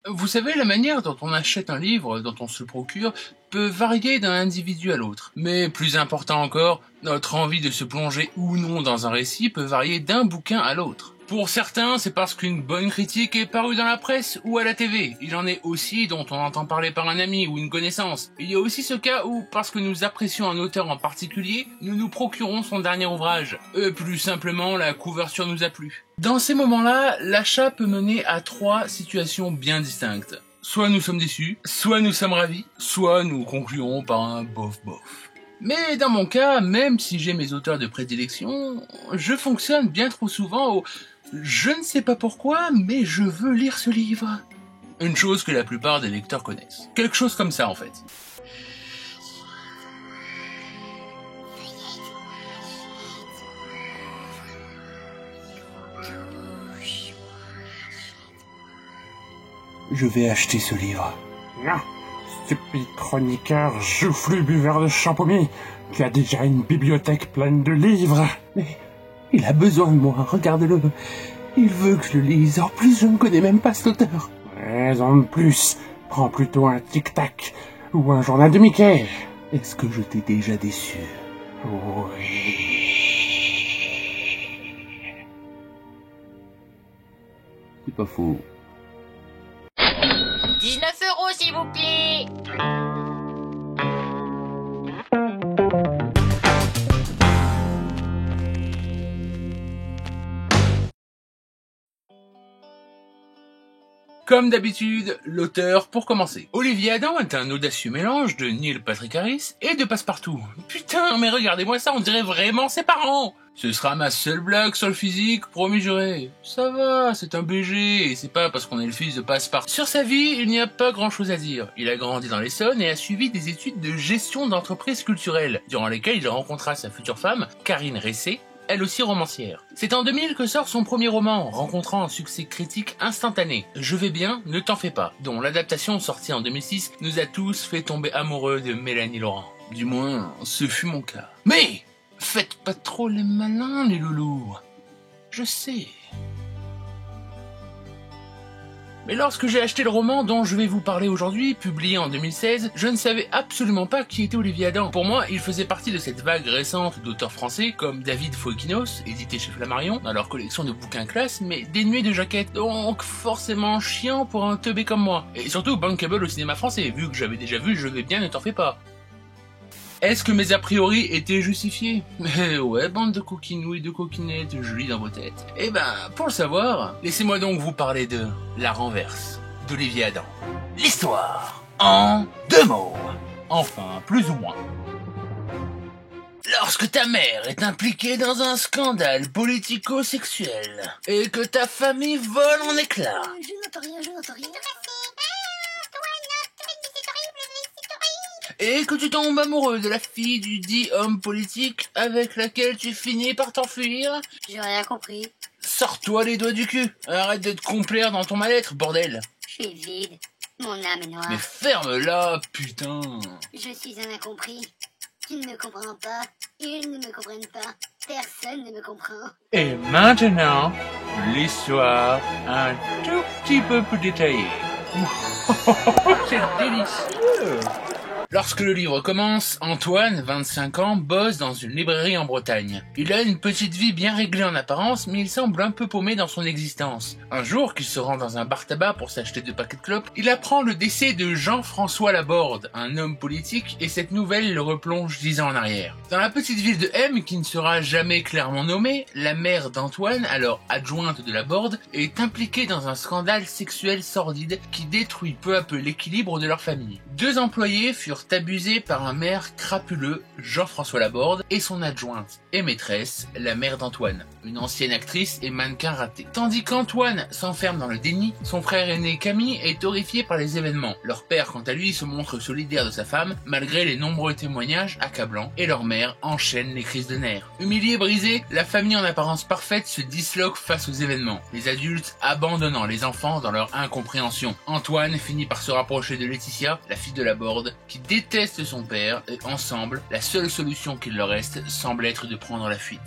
Vous savez, la manière dont on achète un livre, dont on se le procure, peut varier d'un individu à l'autre. Mais plus important encore, notre envie de se plonger ou non dans un récit peut varier d'un bouquin à l'autre. Pour certains, c'est parce qu'une bonne critique est parue dans la presse ou à la TV. Il en est aussi dont on entend parler par un ami ou une connaissance. Il y a aussi ce cas où, parce que nous apprécions un auteur en particulier, nous nous procurons son dernier ouvrage. Plus simplement, la couverture nous a plu. Dans ces moments-là, l'achat peut mener à 3 situations bien distinctes. Soit nous sommes déçus, soit nous sommes ravis, soit nous concluons par un bof-bof. Mais dans mon cas, même si j'ai mes auteurs de prédilection, je fonctionne bien trop souvent au « je ne sais pas pourquoi, mais je veux lire ce livre ». Une chose que la plupart des lecteurs connaissent. Quelque chose comme ça en fait. Je vais acheter ce livre. Non, stupide chroniqueur joufflu buveur de champomis, tu as déjà une bibliothèque pleine de livres. Mais il a besoin de moi, regarde-le. Il veut que je le lise. En plus, je ne connais même pas cet auteur. Raison de plus, prends plutôt un tic-tac ou un journal de Mickey. Est-ce que je t'ai déjà déçu? Oui. C'est pas faux. 19 € s'il vous plaît. Comme d'habitude, l'auteur pour commencer. Olivier Adam est un audacieux mélange de Neil Patrick Harris et de Passepartout. Putain, mais regardez-moi ça, on dirait vraiment ses parents. Ce sera ma seule blague sur le physique, promis juré. Ça va, c'est un BG, et c'est pas parce qu'on est le fils de Passepartout. Sur sa vie, il n'y a pas grand chose à dire. Il a grandi dans l'Essonne et a suivi des études de gestion d'entreprises culturelles, durant lesquelles il rencontra sa future femme, Karine Ressé, elle aussi romancière. C'est en 2000 que sort son premier roman, rencontrant un succès critique instantané, Je vais bien, ne t'en fais pas, dont l'adaptation sortie en 2006 nous a tous fait tomber amoureux de Mélanie Laurent. Du moins, ce fut mon cas. Mais faites pas trop les malins, les loulous. Je sais. Mais lorsque j'ai acheté le roman dont je vais vous parler aujourd'hui, publié en 2016, je ne savais absolument pas qui était Olivier Adam. Pour moi, il faisait partie de cette vague récente d'auteurs français comme David Foekinos, édité chez Flammarion, dans leur collection de bouquins classe, mais dénués de jaquettes, donc forcément chiant pour un teubé comme moi. Et surtout bankable au cinéma français, vu que j'avais déjà vu Je vais bien, ne t'en fais pas. Est-ce que mes a priori étaient justifiés? Ouais, bande de coquinouilles, de coquinettes, je lis dans vos têtes. Eh ben, pour le savoir, laissez-moi donc vous parler de La Renverse, d'Olivier Adam. L'histoire, en 2 mots. Enfin, plus ou moins. Lorsque ta mère est impliquée dans un scandale politico-sexuel, et que ta famille vole en éclats... Je n'entends rien. Et que tu tombes amoureux de la fille du dit homme politique avec laquelle tu finis par t'enfuir. J'ai rien compris. Sors-toi les doigts du cul. Arrête de te complaire dans ton mal-être, bordel. Je suis vide. Mon âme est noire. Mais ferme-la, putain. Je suis un incompris. Tu ne me comprends pas. Ils ne me comprennent pas. Personne ne me comprend. Et maintenant, l'histoire un tout petit peu plus détaillée. C'est délicieux. Lorsque le livre commence, Antoine, 25 ans, bosse dans une librairie en Bretagne. Il a une petite vie bien réglée en apparence, mais il semble un peu paumé dans son existence. Un jour, qu'il se rend dans un bar tabac pour s'acheter 2 paquets de clopes, il apprend le décès de Jean-François Laborde, un homme politique, et cette nouvelle le replonge 10 ans en arrière. Dans la petite ville de M, qui ne sera jamais clairement nommée, la mère d'Antoine, alors adjointe de Laborde, est impliquée dans un scandale sexuel sordide qui détruit peu à peu l'équilibre de leur famille. 2 employés furent abusé par un maire crapuleux, Jean-François Laborde, et son adjointe et maîtresse, la mère d'Antoine, une ancienne actrice et mannequin raté. Tandis qu'Antoine s'enferme dans le déni, son frère aîné Camille est horrifié par les événements. Leur père, quant à lui, se montre solidaire de sa femme, malgré les nombreux témoignages accablants, et leur mère enchaîne les crises de nerfs. Humiliée et brisée, la famille en apparence parfaite se disloque face aux événements, les adultes abandonnant les enfants dans leur incompréhension. Antoine finit par se rapprocher de Laetitia, la fille de Laborde, qui déteste son père, et ensemble, la seule solution qu'il leur reste semble être de prendre la fuite.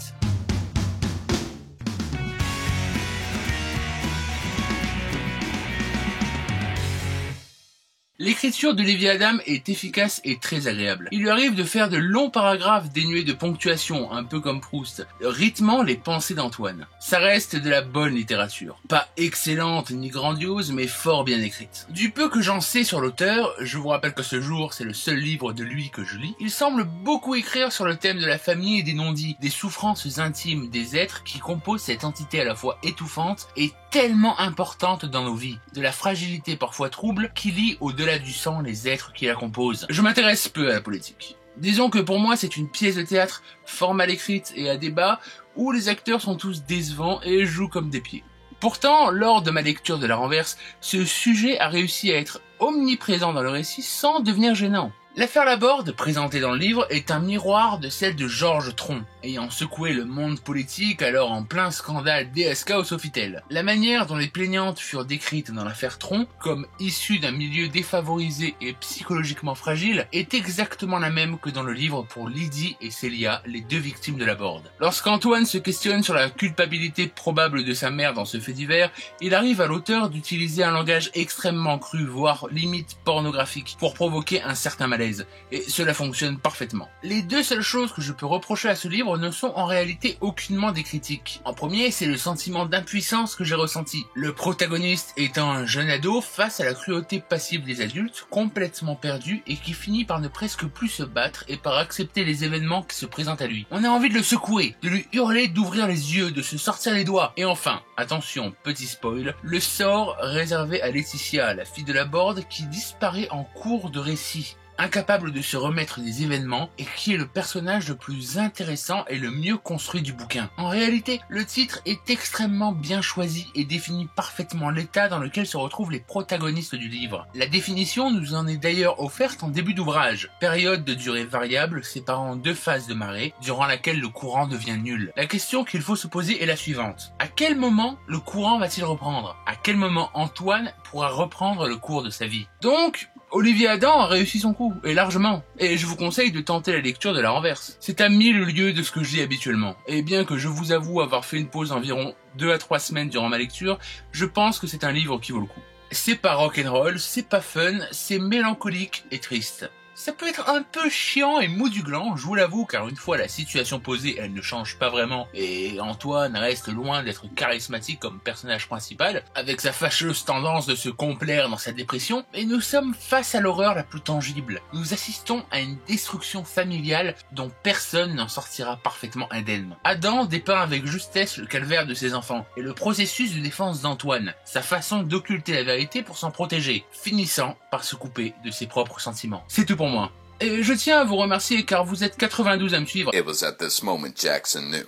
L'écriture de Lévi Adam est efficace et très agréable. Il lui arrive de faire de longs paragraphes dénués de ponctuation, un peu comme Proust, rythmant les pensées d'Antoine. Ça reste de la bonne littérature. Pas excellente ni grandiose, mais fort bien écrite. Du peu que j'en sais sur l'auteur, je vous rappelle que ce jour, c'est le seul livre de lui que je lis, il semble beaucoup écrire sur le thème de la famille et des non-dits, des souffrances intimes des êtres qui composent cette entité à la fois étouffante et tellement importante dans nos vies, de la fragilité parfois trouble qui lie au-delà du sang les êtres qui la composent. Je m'intéresse peu à la politique. Disons que pour moi c'est une pièce de théâtre fort mal écrite et à débat où les acteurs sont tous décevants et jouent comme des pieds. Pourtant, lors de ma lecture de La Renverse, ce sujet a réussi à être omniprésent dans le récit sans devenir gênant. L'affaire Laborde, présentée dans le livre, est un miroir de celle de Georges Tron, ayant secoué le monde politique alors en plein scandale DSK au Sofitel. La manière dont les plaignantes furent décrites dans l'affaire Tron, comme issues d'un milieu défavorisé et psychologiquement fragile, est exactement la même que dans le livre pour Lydie et Célia, les deux victimes de Laborde. Lorsqu'Antoine se questionne sur la culpabilité probable de sa mère dans ce fait divers, il arrive à l'auteur d'utiliser un langage extrêmement cru, voire limite pornographique, pour provoquer un certain malaise. Et cela fonctionne parfaitement. Les deux seules choses que je peux reprocher à ce livre ne sont en réalité aucunement des critiques. En premier, c'est le sentiment d'impuissance que j'ai ressenti. Le protagoniste étant un jeune ado face à la cruauté passive des adultes, complètement perdu et qui finit par ne presque plus se battre et par accepter les événements qui se présentent à lui. On a envie de le secouer, de lui hurler, d'ouvrir les yeux, de se sortir les doigts. Et enfin, attention, petit spoil, le sort réservé à Laetitia, la fille de Laborde, qui disparaît en cours de récit. Incapable de se remettre des événements et qui est le personnage le plus intéressant et le mieux construit du bouquin. En réalité, le titre est extrêmement bien choisi et définit parfaitement l'état dans lequel se retrouvent les protagonistes du livre. La définition nous en est d'ailleurs offerte en début d'ouvrage. Période de durée variable séparant deux phases de marée, durant laquelle le courant devient nul. La question qu'il faut se poser est la suivante. À quel moment le courant va-t-il reprendre? À quel moment Antoine pourra reprendre le cours de sa vie? Donc, Olivier Adam a réussi son coup, et largement. Et je vous conseille de tenter la lecture de La Renverse. C'est à 1000 lieues de ce que je dis habituellement. Et bien que je vous avoue avoir fait une pause d'environ 2 à 3 semaines durant ma lecture, je pense que c'est un livre qui vaut le coup. C'est pas rock'n'roll, c'est pas fun, c'est mélancolique et triste. Ça peut être un peu chiant et mou du gland, je vous l'avoue, car une fois la situation posée, elle ne change pas vraiment, et Antoine reste loin d'être charismatique comme personnage principal, avec sa fâcheuse tendance de se complaire dans sa dépression, mais nous sommes face à l'horreur la plus tangible. Nous assistons à une destruction familiale dont personne n'en sortira parfaitement indemne. Adam dépeint avec justesse le calvaire de ses enfants, et le processus de défense d'Antoine, sa façon d'occulter la vérité pour s'en protéger, finissant par se couper de ses propres sentiments. C'est tout pour moi. Et je tiens à vous remercier car vous êtes 92 à me suivre. It was at this moment Jackson knew.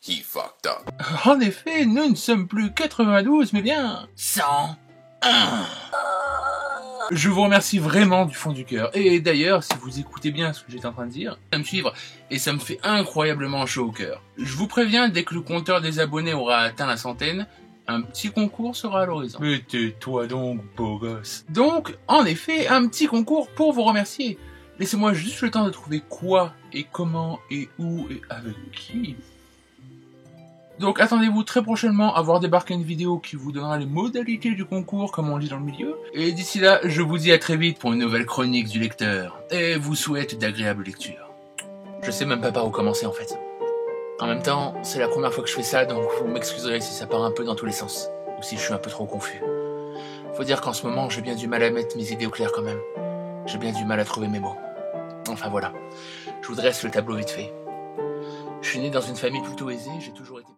He fucked up. En effet, nous ne sommes plus 92, mais bien 101. Je vous remercie vraiment du fond du cœur. Et d'ailleurs, si vous écoutez bien ce que j'étais en train de dire, à me suivre, et ça me fait incroyablement chaud au cœur. Je vous préviens, dès que le compteur des abonnés aura atteint la centaine, un petit concours sera à l'horizon. Mais tais-toi donc, beau gosse. Donc, en effet, un petit concours pour vous remercier. Laissez-moi juste le temps de trouver quoi, et comment, et où, et avec qui. Donc attendez-vous très prochainement à voir débarquer une vidéo qui vous donnera les modalités du concours comme on dit dans le milieu. Et d'ici là, je vous dis à très vite pour une nouvelle chronique du lecteur. Et vous souhaite d'agréables lectures. Je sais même pas par où commencer en fait. En même temps, c'est la première fois que je fais ça, donc vous m'excuserez si ça part un peu dans tous les sens, ou si je suis un peu trop confus. Faut dire qu'en ce moment, j'ai bien du mal à mettre mes idées au clair quand même. J'ai bien du mal à trouver mes mots. Enfin voilà, je vous dresse le tableau vite fait. Je suis né dans une famille plutôt aisée, j'ai toujours été...